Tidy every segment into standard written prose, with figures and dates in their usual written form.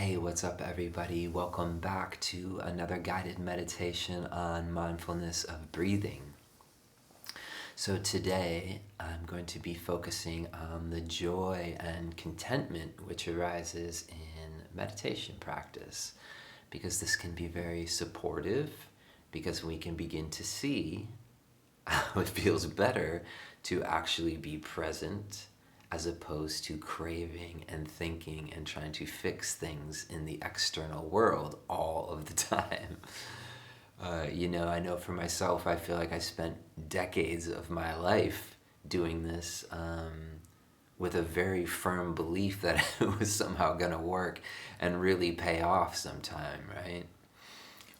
Hey, what's up, everybody? Welcome back to another guided meditation on mindfulness of breathing. So, today I'm going to be focusing on the joy and contentment which arises in meditation practice, because this can be very supportive, because we can begin to see how it feels better to actually be present as opposed to craving and thinking and trying to fix things in the external world all of the time. I know for myself, I feel like I spent decades of my life doing this with a very firm belief that it was somehow going to work and really pay off sometime, right?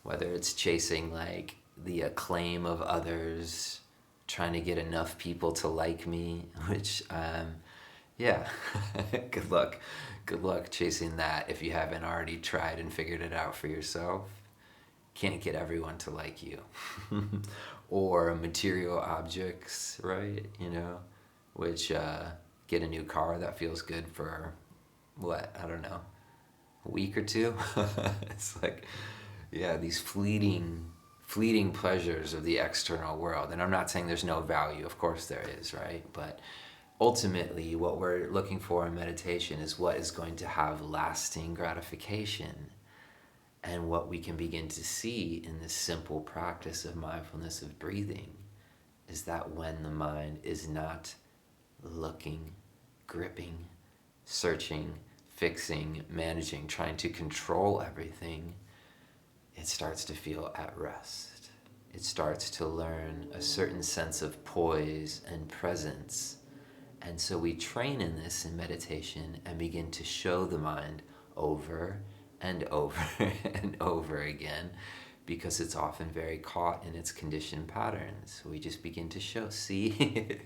Whether it's chasing like the acclaim of others, trying to get enough people to like me, which yeah, good luck. Good luck chasing that if you haven't already tried and figured it out for yourself. Can't get everyone to like you. Or material objects, right? Which get a new car that feels good for what? I don't know, a week or two. It's like, yeah, these fleeting pleasures of the external world. And I'm not saying there's no value, of course there is, right? But ultimately, what we're looking for in meditation is what is going to have lasting gratification. And what we can begin to see in this simple practice of mindfulness of breathing is that when the mind is not looking, gripping, searching, fixing, managing, trying to control everything, it starts to feel at rest. It starts to learn a certain sense of poise and presence. And so we train in this in meditation and begin to show the mind over and over and over again, because it's often very caught in its conditioned patterns. We just begin to show, see,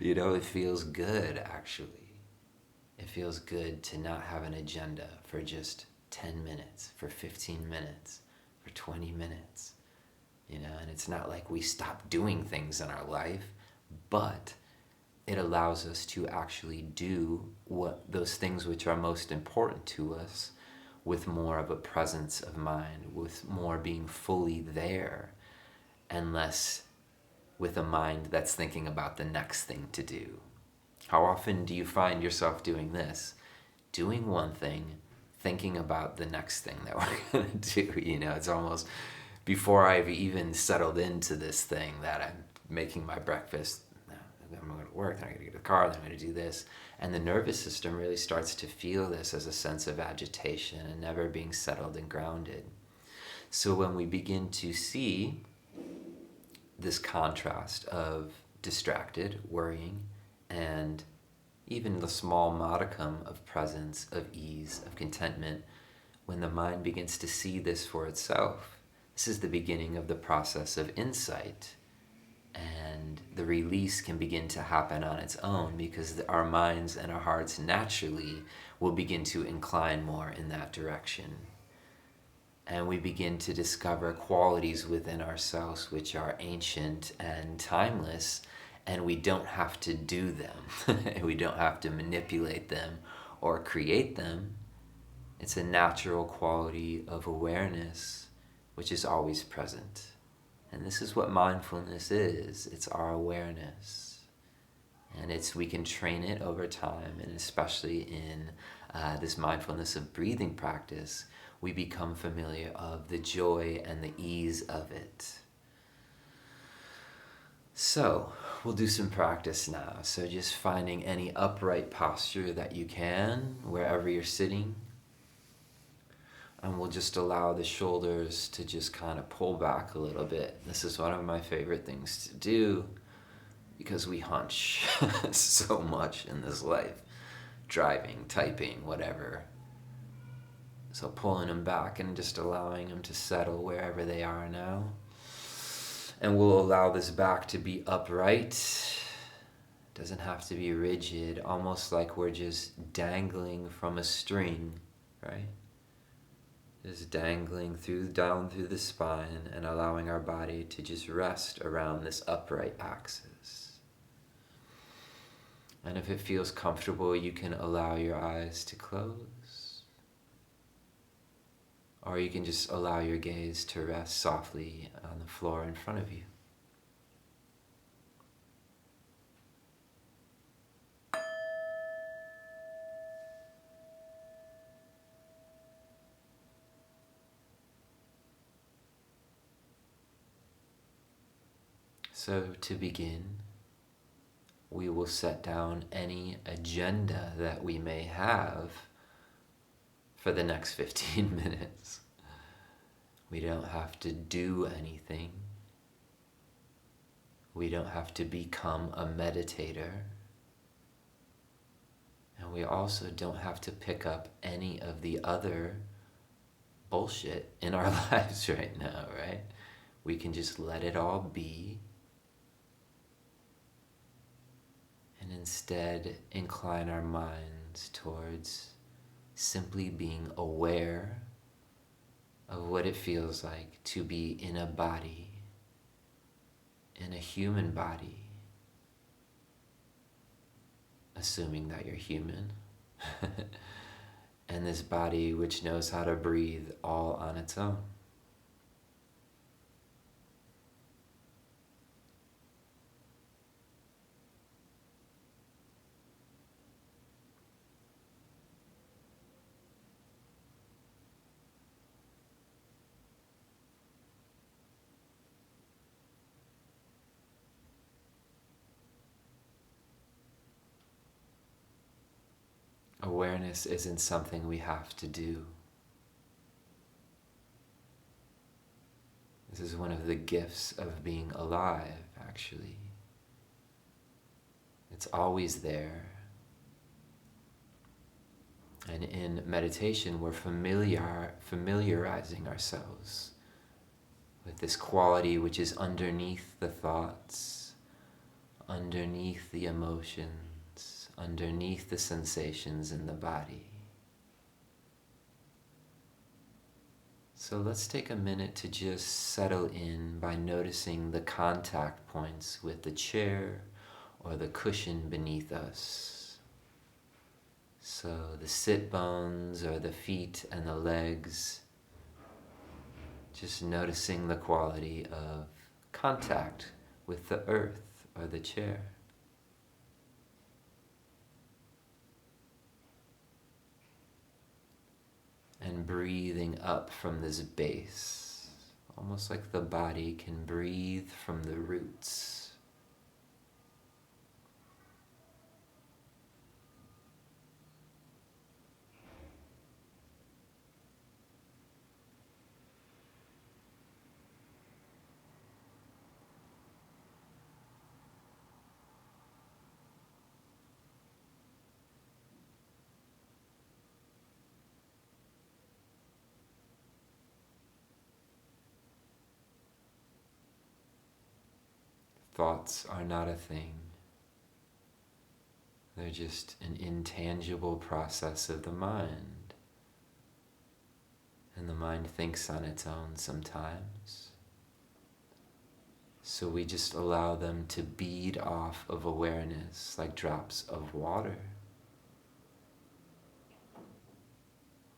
it feels good actually. It feels good to not have an agenda for just 10 minutes, for 15 minutes, for 20 minutes, and it's not like we stop doing things in our life, but it allows us to actually do what those things which are most important to us with more of a presence of mind, with more being fully there, and less with a mind that's thinking about the next thing to do. How often do you find yourself doing this? Doing one thing, thinking about the next thing that we're going to do. It's almost before I've even settled into this thing that I'm making my breakfast. I'm going to work, then I'm going to get to the car, then I'm going to do this. And the nervous system really starts to feel this as a sense of agitation and never being settled and grounded. So when we begin to see this contrast of distracted, worrying, and even the small modicum of presence, of ease, of contentment, when the mind begins to see this for itself, this is the beginning of the process of insight. And the release can begin to happen on its own, because our minds and our hearts naturally will begin to incline more in that direction. And we begin to discover qualities within ourselves which are ancient and timeless, and we don't have to do them. We don't have to manipulate them or create them. It's a natural quality of awareness which is always present. And this is what mindfulness is. It's our awareness. And we can train it over time, and especially in this mindfulness of breathing practice, we become familiar of the joy and the ease of it. So, we'll do some practice now. So just finding any upright posture that you can, wherever you're sitting. And we'll just allow the shoulders to just kind of pull back a little bit. This is one of my favorite things to do, because we hunch so much in this life. Driving, typing, whatever. So pulling them back and just allowing them to settle wherever they are now. And we'll allow this back to be upright. It doesn't have to be rigid, almost like we're just dangling from a string, right? Just dangling down through the spine and allowing our body to just rest around this upright axis. And if it feels comfortable, you can allow your eyes to close. Or you can just allow your gaze to rest softly on the floor in front of you. So to begin, we will set down any agenda that we may have for the next 15 minutes. We don't have to do anything. We don't have to become a meditator. And we also don't have to pick up any of the other bullshit in our lives right now, right? We can just let it all be and instead incline our minds towards simply being aware of what it feels like to be in a body, in a human body, assuming that you're human, and this body which knows how to breathe all on its own. Awareness isn't something we have to do. This is one of the gifts of being alive, actually. It's always there. And in meditation, we're familiarizing ourselves with this quality which is underneath the thoughts, underneath the emotions, underneath the sensations in the body. So let's take a minute to just settle in by noticing the contact points with the chair or the cushion beneath us. So the sit bones or the feet and the legs, just noticing the quality of contact with the earth or the chair. And breathing up from this base, almost like the body can breathe from the roots. Thoughts are not a thing. They're just an intangible process of the mind. And the mind thinks on its own sometimes. So we just allow them to bead off of awareness like drops of water.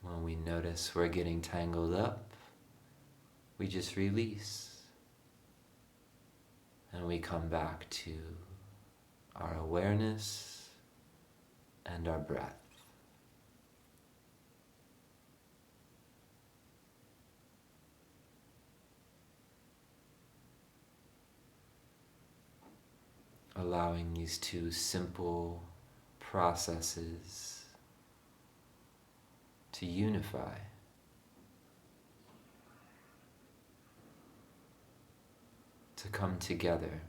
When we notice we're getting tangled up, we just release. And we come back to our awareness and our breath. Allowing these two simple processes to unify. To come together.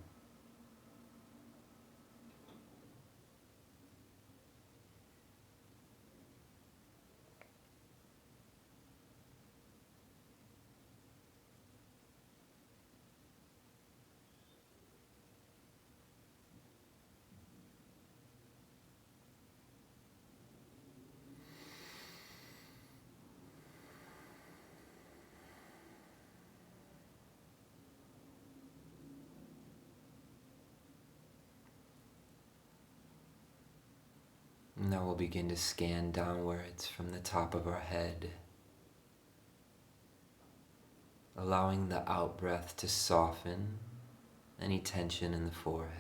Now we'll begin to scan downwards from the top of our head allowing the out breath to soften any tension in the forehead.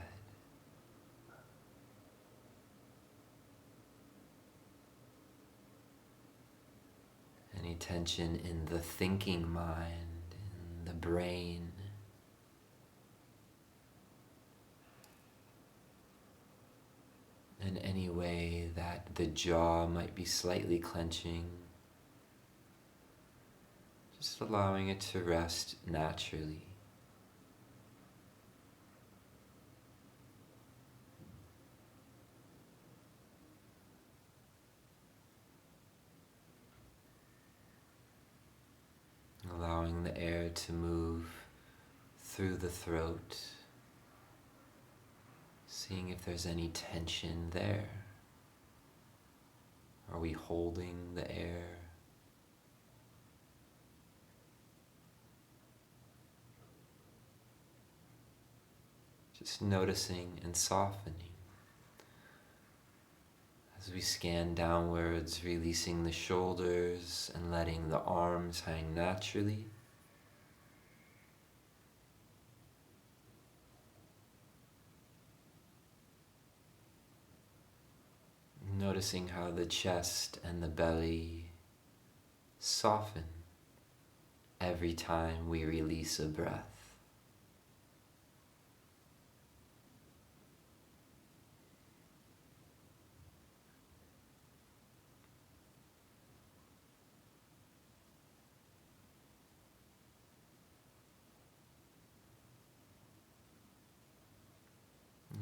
Any tension in the thinking mind, in the brain. In any way that the jaw might be slightly clenching. Just allowing it to rest naturally. Allowing the air to move through the throat, seeing if there's any tension there. Are we holding the air? Just noticing and softening. As we scan downwards, releasing the shoulders and letting the arms hang naturally. Noticing how the chest and the belly soften every time we release a breath.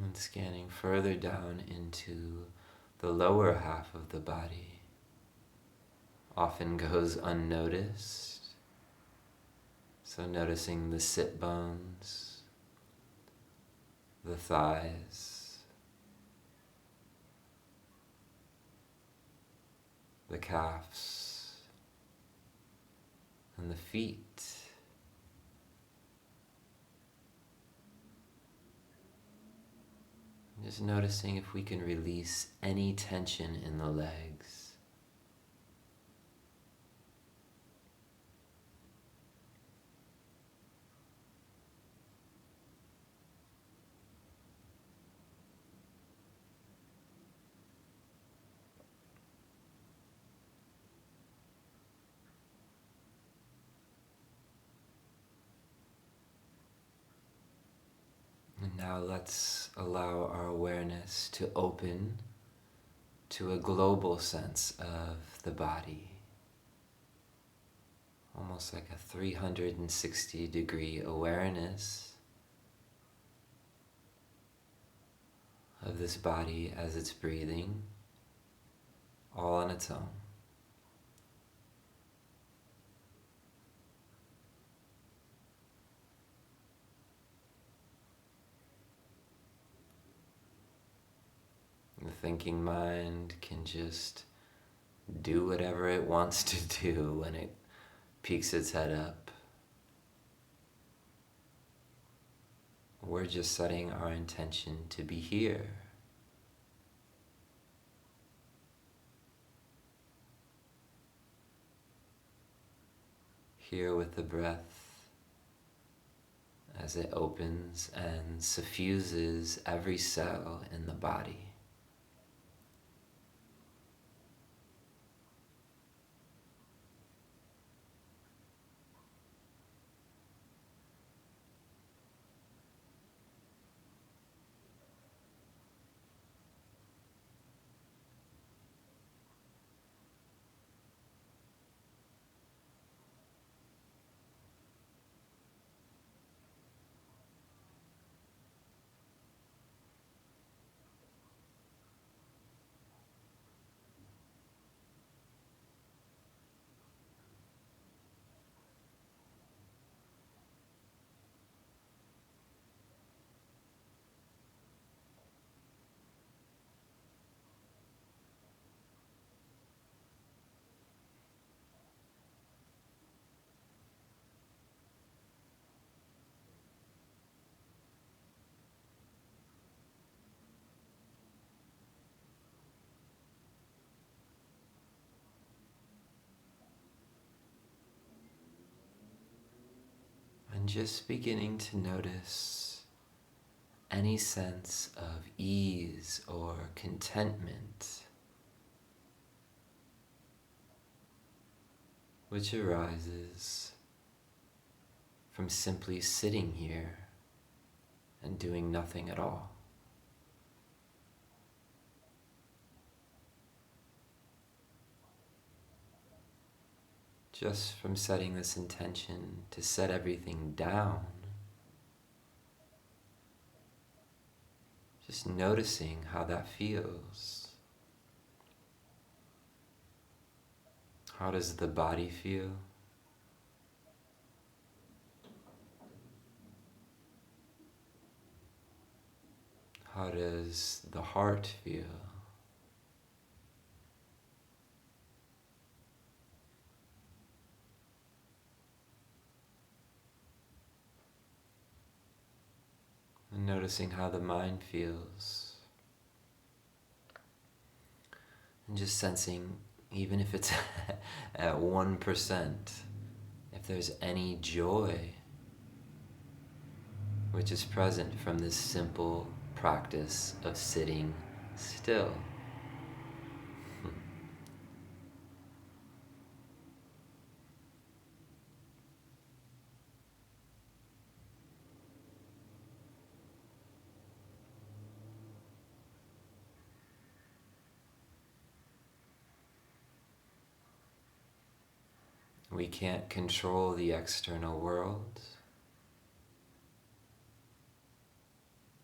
And scanning further down into the lower half of the body, often goes unnoticed. So noticing the sit bones, the thighs, the calves, and the feet. Just noticing if we can release any tension in the legs. And now let's allow our awareness to open to a global sense of the body. Almost like a 360-degree awareness of this body as it's breathing, all on its own. The thinking mind can just do whatever it wants to do when it peeks its head up. We're just setting our intention to be here. Here with the breath as it opens and suffuses every cell in the body. just beginning to notice any sense of ease or contentment which arises from simply sitting here and doing nothing at all. Just from setting this intention to set everything down, just noticing how that feels. How does the body feel? How does the heart feel? And noticing how the mind feels. And just sensing, even if it's at 1%, if there's any joy which is present from this simple practice of sitting still. We can't control the external world,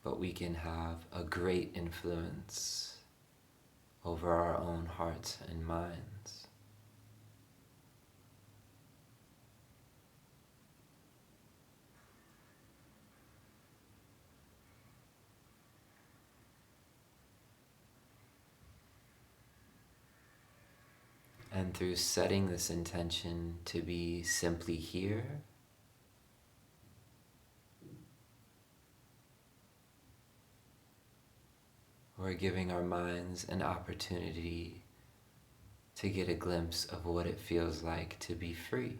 but we can have a great influence over our own hearts and minds. And through setting this intention to be simply here, we're giving our minds an opportunity to get a glimpse of what it feels like to be free.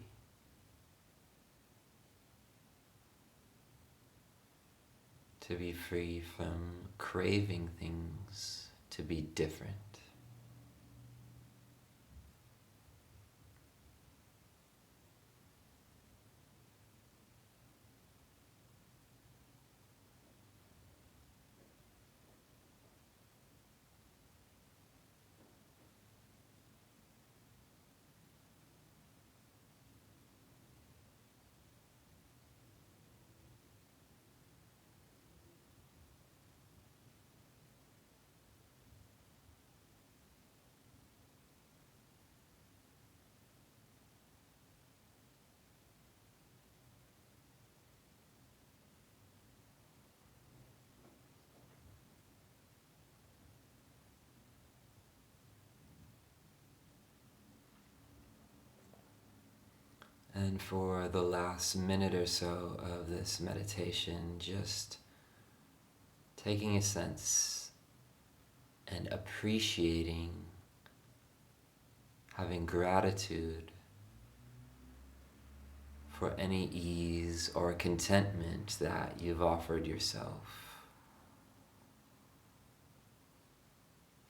To be free from craving things to be different. And for the last minute or so of this meditation, just taking a sense and appreciating, having gratitude for any ease or contentment that you've offered yourself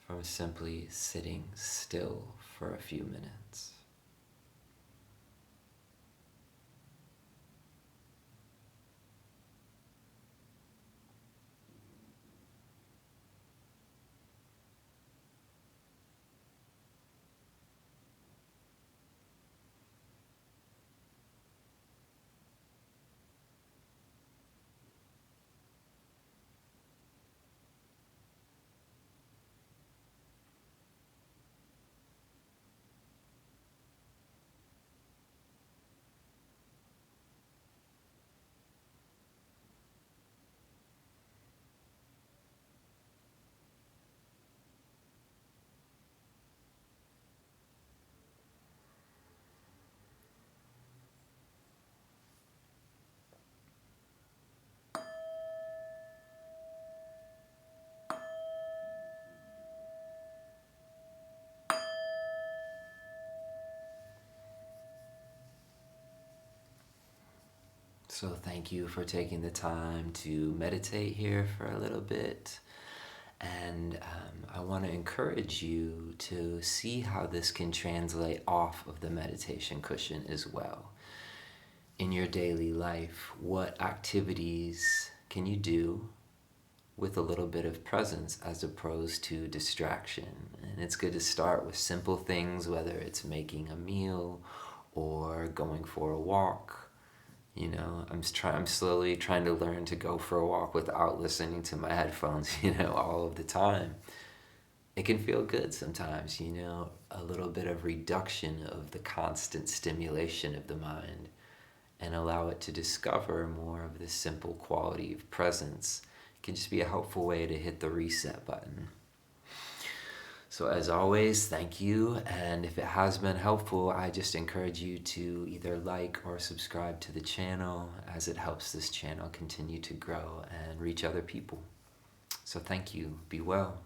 from simply sitting still for a few minutes. So thank you for taking the time to meditate here for a little bit. And I want to encourage you to see how this can translate off of the meditation cushion as well. In your daily life, what activities can you do with a little bit of presence as opposed to distraction? And it's good to start with simple things, whether it's making a meal or going for a walk. I'm slowly trying to learn to go for a walk without listening to my headphones, all of the time. It can feel good sometimes, a little bit of reduction of the constant stimulation of the mind, and allow it to discover more of this simple quality of presence. It can just be a helpful way to hit the reset button. So as always, thank you, and if it has been helpful, I just encourage you to either like or subscribe to the channel, as it helps this channel continue to grow and reach other people. So thank you. Be well.